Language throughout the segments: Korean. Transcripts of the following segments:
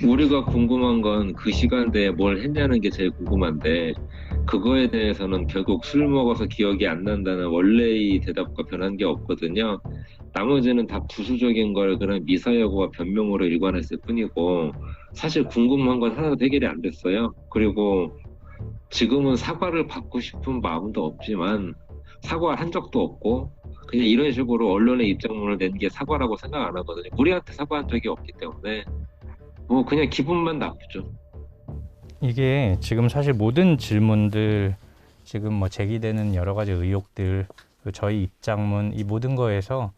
우리가 궁금한 건 그 시간대에 뭘 했냐는 게 제일 궁금한데, 그거에 대해서는 결국 술 먹어서 기억이 안 난다는 원래의 대답과 변한 게 없거든요. 나머지는 다 부수적인 걸 그냥 미사여구와 변명으로 일관했을 뿐이고, 사실 궁금한 건 하나도 해결이 안 됐어요. 그리고 지금은 사과를 받고 싶은 마음도 없지만, 사과를 한 적도 없고, 그냥 이런 식으로 언론의 입장문을 낸 게 사과라고 생각 안 하거든요. 우리한테 사과한 적이 없기 때문에, 뭐 그냥 기분만 나쁘죠. 이게 지금 사실 모든 질문들, 지금 뭐 제기되는 여러 가지 의혹들, 그 저희 입장문, 이 모든 거에서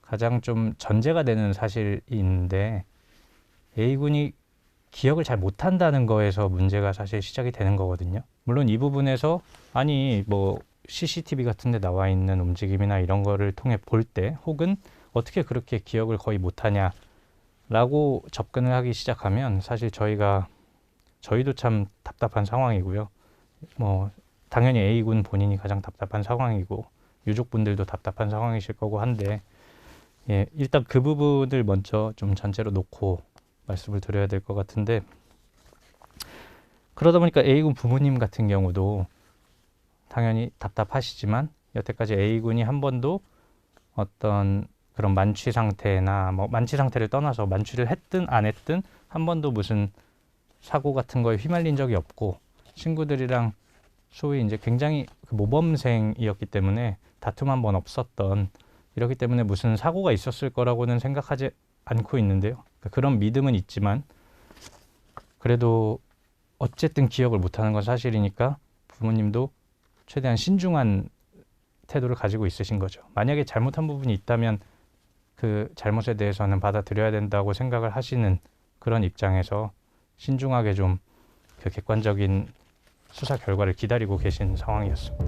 가장 좀 전제가 되는 사실인데, A군이 기억을 잘 못한다는 거에서 문제가 사실 시작이 되는 거거든요. 물론 이 부분에서, 아니 뭐 CCTV 같은 데 나와 있는 움직임이나 이런 거를 통해 볼 때, 혹은 어떻게 그렇게 기억을 거의 못하냐 라고 접근을 하기 시작하면, 사실 저희도 참 답답한 상황이고요. 뭐 당연히 A군 본인이 가장 답답한 상황이고, 유족분들도 답답한 상황이실 거고 한데, 예, 일단 그 부분을 먼저 좀 전제로 놓고 말씀을 드려야 될 것 같은데, 그러다 보니까 A군 부모님 같은 경우도 당연히 답답하시지만, 여태까지 A군이 한 번도 어떤 그런 만취 상태나, 뭐 만취 상태를 떠나서 만취를 했든 안 했든 한 번도 무슨 사고 같은 거에 휘말린 적이 없고, 친구들이랑 소위 이제 굉장히 그 모범생이었기 때문에 다툼 한 번 없었던, 이렇기 때문에 무슨 사고가 있었을 거라고는 생각하지 않고 있는데요. 그러니까 그런 믿음은 있지만, 그래도 어쨌든 기억을 못하는 건 사실이니까 부모님도 최대한 신중한 태도를 가지고 있으신 거죠. 만약에 잘못한 부분이 있다면 그 잘못에 대해서는 받아들여야 된다고 생각을 하시는 그런 입장에서 신중하게 좀 그 객관적인 수사 결과를 기다리고 계신 상황이었습니다.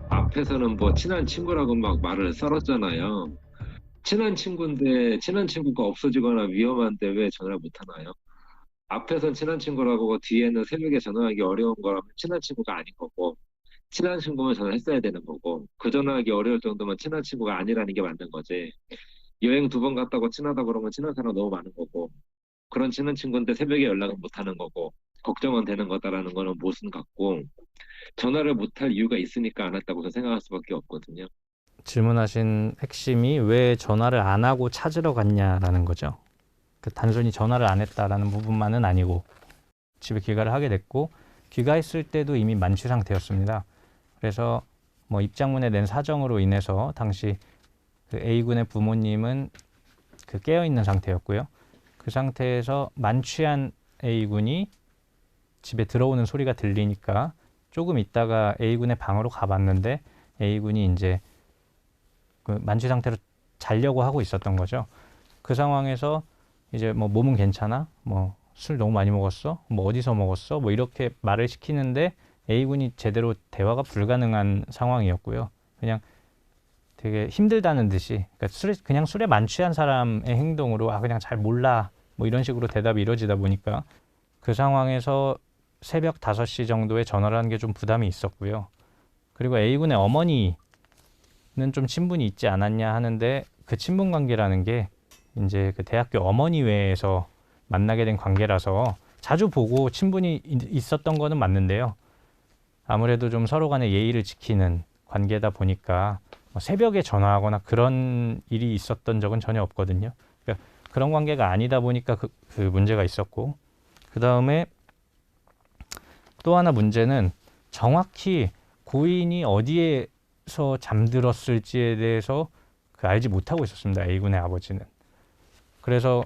앞에서는 뭐 친한 친구라고 막 말을 썰었잖아요. 친한 친구인데 친한 친구가 없어지거나 위험한데 왜 전화를 못 하나요? 앞에선 친한 친구라고 뒤에는 새벽에 전화하기 어려운 거라면 친한 친구가 아닌 거고, 친한 친구면 전화했어야 되는 거고, 그 전화하기 어려울 정도면 친한 친구가 아니라는 게 맞는 거지. 여행 두 번 갔다고 친하다 그러면 친한 사람 너무 많은 거고, 그런 친한 친구인데 새벽에 연락을 못 하는 거고, 걱정은 되는 거다라는 거는 모순 같고, 전화를 못 할 이유가 있으니까 안 했다고 저는 생각할 수밖에 없거든요. 질문하신 핵심이 왜 전화를 안 하고 찾으러 갔냐라는 거죠. 그 단순히 전화를 안 했다라는 부분만은 아니고, 집에 귀가를 하게 됐고, 귀가했을 때도 이미 만취 상태였습니다. 그래서 뭐 입장문에 낸 사정으로 인해서 당시 그 A군의 부모님은 그 깨어 있는 상태였고요. 그 상태에서 만취한 A군이 집에 들어오는 소리가 들리니까 조금 있다가 A군의 방으로 가봤는데, A군이 이제 그 만취 상태로 자려고 하고 있었던 거죠. 그 상황에서 이제 뭐 몸은 괜찮아? 뭐 술 너무 많이 먹었어? 뭐 어디서 먹었어? 뭐 이렇게 말을 시키는데 A군이 제대로 대화가 불가능한 상황이었고요. 그냥 되게 힘들다는 듯이, 그러니까 그냥 술에 만취한 사람의 행동으로, 아 그냥 잘 몰라, 뭐 이런 식으로 대답이 이루어지다 보니까 그 상황에서 새벽 5시 정도에 전화를 하는 게 좀 부담이 있었고요. 그리고 A군의 어머니는 좀 친분이 있지 않았냐 하는데, 그 친분 관계라는 게 이제 그 대학교 어머니 외에서 만나게 된 관계라서 자주 보고 친분이 있었던 거는 맞는데요. 아무래도 좀 서로 간의 예의를 지키는 관계다 보니까 뭐 새벽에 전화하거나 그런 일이 있었던 적은 전혀 없거든요. 그러니까 그런 관계가 아니다 보니까 그 문제가 있었고, 그 다음에 또 하나 문제는 정확히 고인이 어디에서 잠들었을지에 대해서 그 알지 못하고 있었습니다. A군의 아버지는. 그래서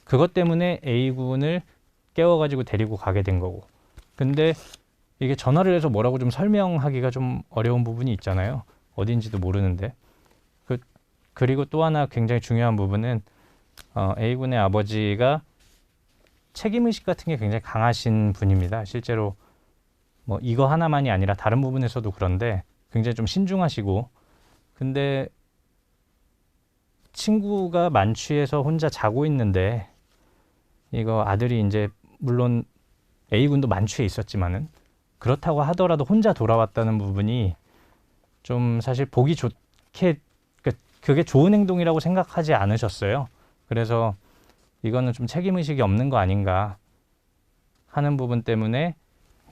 그것 때문에 A군을 깨워가지고 데리고 가게 된 거고. 근데 이게 전화를 해서 뭐라고 좀 설명하기가 좀 어려운 부분이 있잖아요. 어딘지도 모르는데. 그, 그리고 또 하나 굉장히 중요한 부분은 A군의 아버지가 책임의식 같은 게 굉장히 강하신 분입니다. 실제로 뭐 이거 하나만이 아니라 다른 부분에서도 그런데 굉장히 좀 신중하시고, 근데 친구가 만취해서 혼자 자고 있는데, 이거 아들이 이제 물론 A군도 만취해 있었지만은 그렇다고 하더라도 혼자 돌아왔다는 부분이 좀 사실 보기 좋게, 그러니까 그게 좋은 행동이라고 생각하지 않으셨어요. 그래서 이거는 좀 책임의식이 없는 거 아닌가 하는 부분 때문에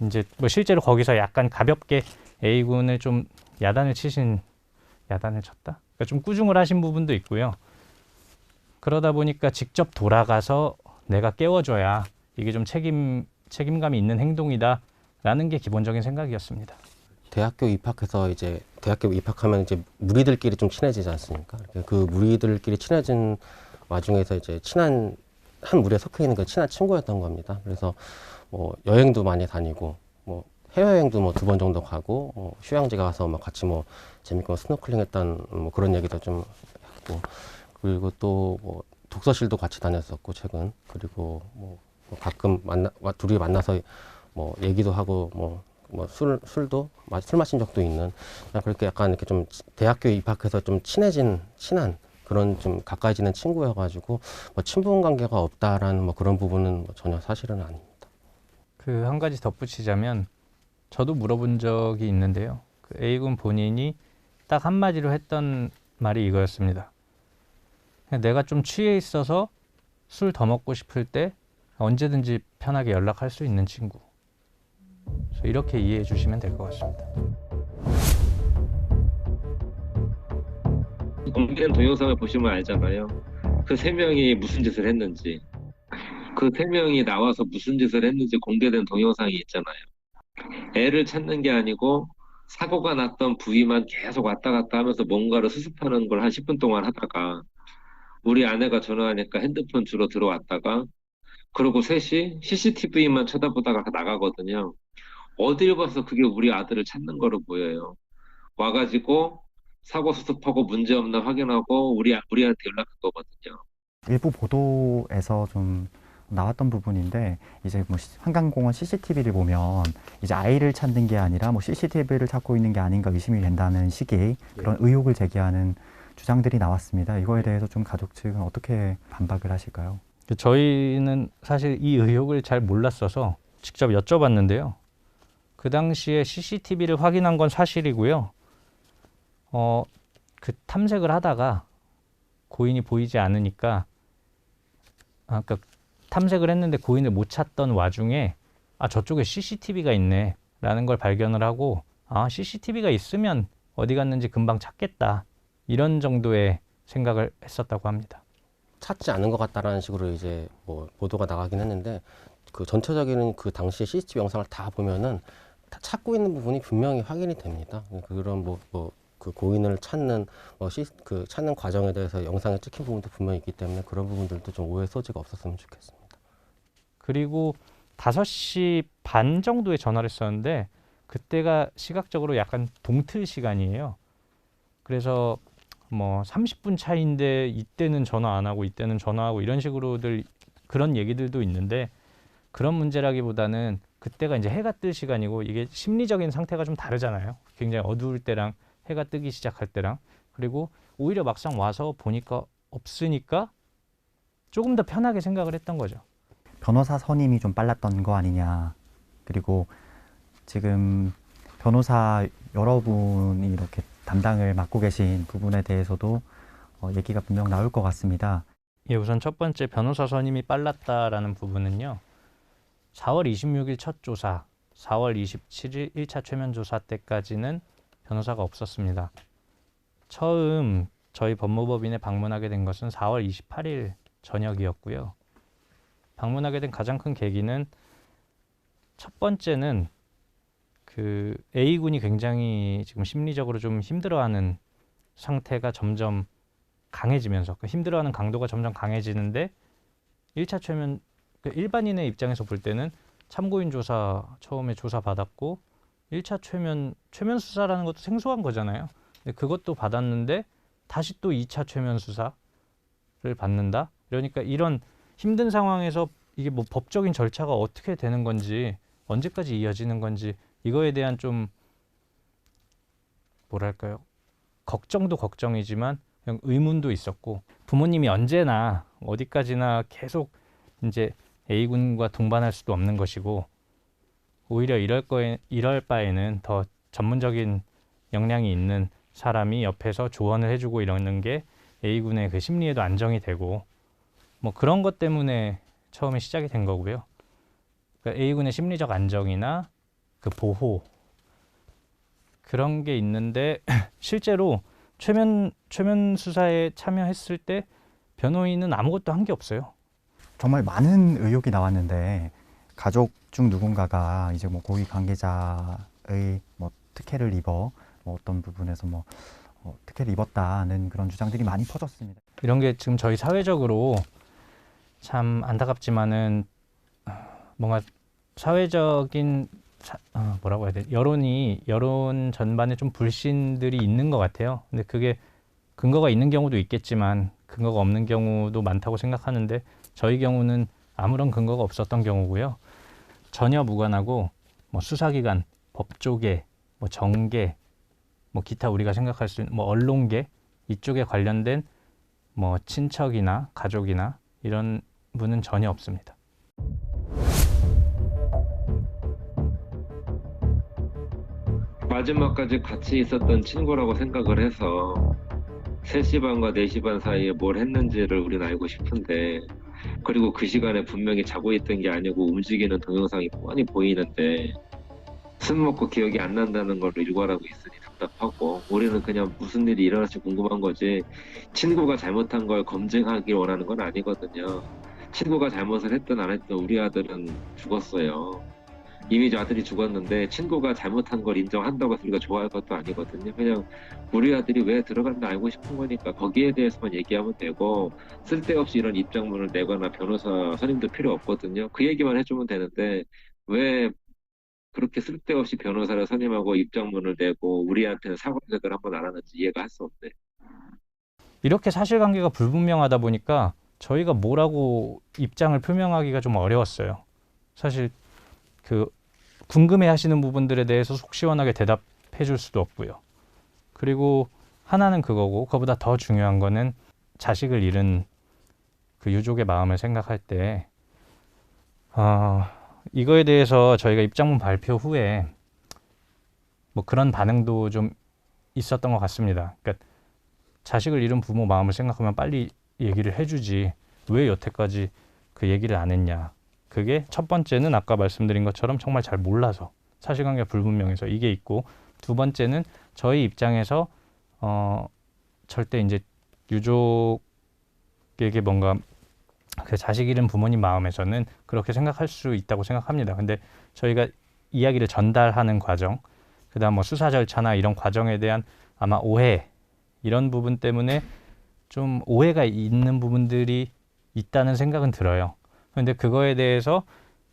이제 뭐 실제로 거기서 약간 가볍게 A군을 좀 야단을 쳤다? 그러니까 좀 꾸중을 하신 부분도 있고요. 그러다 보니까 직접 돌아가서 내가 깨워줘야 이게 좀 책임감이 있는 행동이다라는 게 기본적인 생각이었습니다. 대학교 입학해서 이제 대학교 입학하면 이제 무리들끼리 좀 친해지지 않습니까? 그 무리들끼리 친해진 와중에서 이제 친한 한 무리에 속해 있는 그 친한 친구였던 겁니다. 그래서 뭐 여행도 많이 다니고 뭐 해외여행도 뭐 2번 정도 가고 휴양지 가서 막 같이 뭐 재밌게 뭐 스노클링했던 뭐 그런 얘기도 좀 했고 그리고 또 뭐 독서실도 같이 다녔었고 최근 그리고 뭐 가끔 둘이 만나서 뭐 얘기도 하고 술 마신 적도 있는 그냥 그렇게 약간 이렇게 좀 대학교 입학해서 좀 친한 그런 좀 가까이지는 친구여가지고 뭐 친분 관계가 없다라는 뭐 그런 부분은 뭐 전혀 사실은 아닙니다. 그 한 가지 덧붙이자면 저도 물어본 적이 있는데요. 그 A군 본인이 딱 한마디로 했던 말이 이거였습니다. 내가 좀 취해 있어서 술 더 먹고 싶을 때 언제든지 편하게 연락할 수 있는 친구. 그래서 이렇게 이해해 주시면 될 것 같습니다. 공개된 동영상을 보시면 알잖아요. 그 세 명이 무슨 짓을 했는지. 그 세 명이 나와서 무슨 짓을 했는지 공개된 동영상이 있잖아요. 애를 찾는 게 아니고 사고가 났던 부위만 계속 왔다 갔다 하면서 뭔가를 수습하는 걸 한 10분 동안 하다가 우리 아내가 전화하니까 핸드폰 주로 들어왔다가 그러고 셋이 CCTV만 쳐다보다가 나가거든요. 어딜 봐서 그게 우리 아들을 찾는 거로 보여요. 와가지고 사고 수습하고 문제 없나 확인하고 우리한테 연락한 거거든요. 일부 보도에서 좀 나왔던 부분인데 이제 뭐 한강공원 CCTV를 보면 이제 아이를 찾는 게 아니라 뭐 CCTV를 찾고 있는 게 아닌가 의심이 된다는 식의 그런 의혹을 제기하는 주장들이 나왔습니다. 이거에 대해서 좀 가족 측은 어떻게 반박을 하실까요? 저희는 사실 이 의혹을 잘 몰랐어서 직접 여쭤봤는데요. 그 당시에 CCTV를 확인한 건 사실이고요. 그 탐색을 하다가 고인이 보이지 않으니까 그러니까 탐색을 했는데 고인을 못 찾던 와중에 저쪽에 CCTV가 있네 라는 걸 발견을 하고 CCTV가 있으면 어디 갔는지 금방 찾겠다 이런 정도의 생각을 했었다고 합니다. 찾지 않은 것 같다라는 식으로 이제 뭐 보도가 나가긴 했는데 그 전체적인 그 당시의 CCTV 영상을 다 보면은 다 찾고 있는 부분이 분명히 확인이 됩니다. 그런 그 고인을 찾는 그 찾는 과정에 대해서 영상에 찍힌 부분도 분명히 있기 때문에 그런 부분들도 좀 오해 소지가 없었으면 좋겠습니다. 그리고 5시 반 정도에 전화를 했었는데 그때가 시각적으로 약간 동틀 시간이에요. 그래서 뭐 30분 차이인데 이때는 전화 안 하고 이때는 전화하고 이런 식으로들 그런 얘기들도 있는데 그런 문제라기보다는 그때가 이제 해가 뜰 시간이고 이게 심리적인 상태가 좀 다르잖아요. 굉장히 어두울 때랑 해가 뜨기 시작할 때랑 그리고 오히려 막상 와서 보니까 없으니까 조금 더 편하게 생각을 했던 거죠. 변호사 선임이 좀 빨랐던 거 아니냐. 그리고 지금 변호사 여러분이 이렇게 담당을 맡고 계신 부분에 대해서도 얘기가 분명 나올 것 같습니다. 예, 우선 첫 번째 변호사 선임이 빨랐다라는 부분은요. 4월 26일 첫 조사, 4월 27일 1차 최면 조사 때까지는 변호사가 없었습니다. 처음 저희 법무법인에 방문하게 된 것은 4월 28일 저녁이었고요. 방문하게 된 가장 큰 계기는 첫 번째는 그 A군이 굉장히 지금 심리적으로 좀 힘들어하는 상태가 점점 강해지면서 그 힘들어하는 강도가 점점 강해지는데 1차 최면 일반인의 입장에서 볼 때는 참고인 조사 처음에 조사 받았고 1차 최면 수사라는 것도 생소한 거잖아요. 근데 그것도 받았는데 다시 또 2차 최면 수사를 받는다. 그러니까 이런 힘든 상황에서 이게 뭐 법적인 절차가 어떻게 되는 건지 언제까지 이어지는 건지 이거에 대한 좀 뭐랄까요? 걱정도 걱정이지만 그냥 의문도 있었고 부모님이 언제나 어디까지나 계속 이제 A군과 동반할 수도 없는 것이고 오히려 이럴 바에는 더 전문적인 역량이 있는 사람이 옆에서 조언을 해주고 이러는 게 A군의 그 심리에도 안정이 되고 뭐 그런 것 때문에 처음에 시작이 된 거고요. 그러니까 A군의 심리적 안정이나 그 보호 그런 게 있는데 실제로 최면 수사에 참여했을 때 변호인은 아무것도 한 게 없어요. 정말 많은 의혹이 나왔는데 가족 중 누군가가 이제 뭐 고위 관계자의 뭐 특혜를 입어 뭐 어떤 부분에서 뭐 특혜를 입었다는 그런 주장들이 많이 퍼졌습니다. 이런 게 지금 저희 사회적으로 참 안타깝지만은 뭔가 사회적인 뭐라고 해야 돼? 여론 전반에 좀 불신들이 있는 것 같아요. 근데 그게 근거가 있는 경우도 있겠지만 근거가 없는 경우도 많다고 생각하는데 저희 경우는 아무런 근거가 없었던 경우고요. 전혀 무관하고 뭐 수사기관, 법조계, 뭐 정계, 뭐 기타 우리가 생각할 수 있는 뭐 언론계 이쪽에 관련된 뭐 친척이나 가족이나 이런 분은 전혀 없습니다. 마지막까지 같이 있었던 친구라고 생각을 해서 3시 반과 4시 반 사이에 뭘 했는지를 우리는 알고 싶은데, 그리고 그 시간에 분명히 자고 있던 게 아니고 움직이는 동영상이 뻔히 보이는데 술 먹고 기억이 안 난다는 걸 일관하고 있으니 답답하고, 우리는 그냥 무슨 일이 일어날지 궁금한 거지 친구가 잘못한 걸 검증하길 원하는 건 아니거든요. 친구가 잘못을 했든 안 했든 우리 아들은 죽었어요. 이미 저 아들이 죽었는데 친구가 잘못한 걸 인정한다고 해서 우리가 좋아할 것도 아니거든요. 그냥 우리 아들이 왜 들어갔나 알고 싶은 거니까 거기에 대해서만 얘기하면 되고, 쓸데없이 이런 입장문을 내거나 변호사 선임도 필요 없거든요. 그 얘기만 해주면 되는데 왜 그렇게 쓸데없이 변호사를 선임하고 입장문을 내고 우리한테는 사과를 한번 안 하는지 이해가 할 수 없네. 이렇게 사실관계가 불분명하다 보니까 저희가 뭐라고 입장을 표명하기가 좀 어려웠어요. 사실 그 궁금해하시는 부분들에 대해서 속 시원하게 대답해 줄 수도 없고요. 그리고 하나는 그거고, 그거보다 더 중요한 거는 자식을 잃은 그 유족의 마음을 생각할 때 이거에 대해서 저희가 입장문 발표 후에 뭐 그런 반응도 좀 있었던 것 같습니다. 그러니까 자식을 잃은 부모 마음을 생각하면 빨리 얘기를 해주지 왜 여태까지 그 얘기를 안 했냐. 그게 첫 번째는 아까 말씀드린 것처럼 정말 잘 몰라서, 사실관계가 불분명해서 이게 있고, 두 번째는 저희 입장에서 절대 이제 유족에게 뭔가 그 자식 잃은 부모님 마음에서는 그렇게 생각할 수 있다고 생각합니다. 근데 저희가 이야기를 전달하는 과정, 그다음 뭐 수사 절차나 이런 과정에 대한 아마 오해, 이런 부분 때문에 좀 오해가 있는 부분들이 있다는 생각은 들어요. 근데 그거에 대해서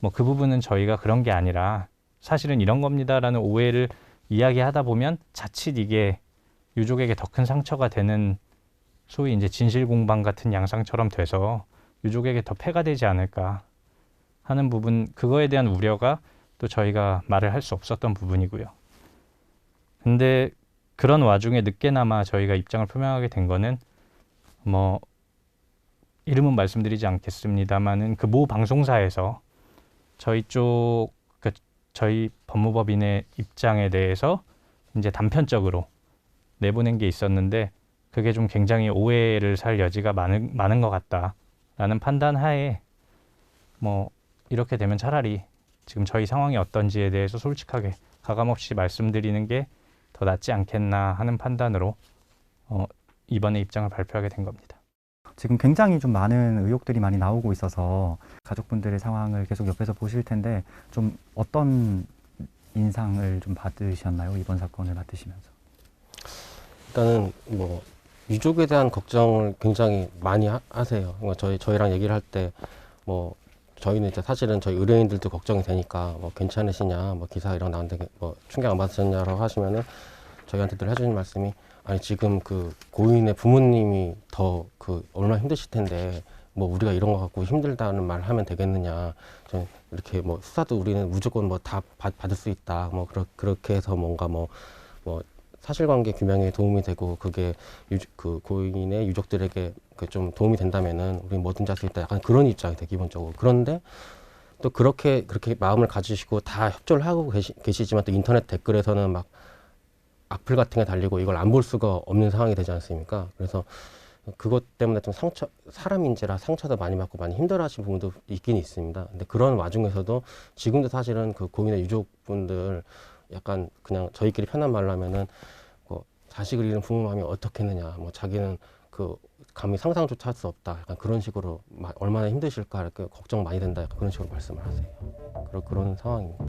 뭐 그 부분은 저희가 그런 게 아니라 사실은 이런 겁니다라는 오해를 이야기하다 보면 자칫 이게 유족에게 더 큰 상처가 되는 소위 이제 진실공방 같은 양상처럼 돼서 유족에게 더 폐가 되지 않을까 하는 부분, 그거에 대한 우려가 또 저희가 말을 할 수 없었던 부분이고요. 근데 그런 와중에 늦게나마 저희가 입장을 표명하게 된 거는 뭐 이름은 말씀드리지 않겠습니다만은 그 모 방송사에서 저희 쪽 저희 법무법인의 입장에 대해서 이제 단편적으로 내보낸 게 있었는데, 그게 좀 굉장히 오해를 살 여지가 많은 것 같다라는 판단 하에 뭐 이렇게 되면 차라리 지금 저희 상황이 어떤지에 대해서 솔직하게 가감없이 말씀드리는 게 더 낫지 않겠나 하는 판단으로 이번에 입장을 발표하게 된 겁니다. 지금 굉장히 좀 많은 의혹들이 많이 나오고 있어서 가족분들의 상황을 계속 옆에서 보실 텐데 좀 어떤 인상을 좀 받으셨나요? 이번 사건을 맡으시면서. 일단은 뭐 유족에 대한 걱정을 굉장히 많이 하세요. 그러니까 저희랑 얘기를 할 때 뭐 저희는 이제 사실은 저희 의뢰인들도 걱정이 되니까 뭐 괜찮으시냐, 뭐 기사 이런 나왔는데 뭐 충격 안 받으셨냐라고 하시면은 저희한테들 해주는 말씀이, 아니 지금 그 고인의 부모님이 더 그 얼마나 힘드실 텐데 뭐 우리가 이런 거 갖고 힘들다는 말 하면 되겠느냐. 저는 이렇게 뭐 수사도 우리는 무조건 뭐 다 받을 수 있다. 뭐 그렇게 해서 뭔가 뭐 사실관계 규명에 도움이 되고 그게 그 고인의 유족들에게 그 좀 도움이 된다면은 우리 뭐든지 할 수 있다. 약간 그런 입장이 돼 기본적으로. 그런데 또 그렇게 마음을 가지시고 다 협조를 하고 계시지만 또 인터넷 댓글에서는 막 악플 같은 게 달리고 이걸 안 볼 수가 없는 상황이 되지 않습니까? 그래서 그것 때문에 좀 사람인지라 상처도 많이 받고 많이 힘들어하시는 부분도 있긴 있습니다. 근데 그런 와중에서도 지금도 사실은 그 고민의 유족분들 약간 그냥 저희끼리 편한 말로 하면은 뭐 자식을 잃은 부모 마음이 어떻겠느냐, 뭐 자기는 그 감히 상상조차 할 수 없다, 약간 그런 식으로 얼마나 힘드실까 이렇게 걱정 많이 된다, 약간 그런 식으로 말씀을 하세요. 그런 상황입니다.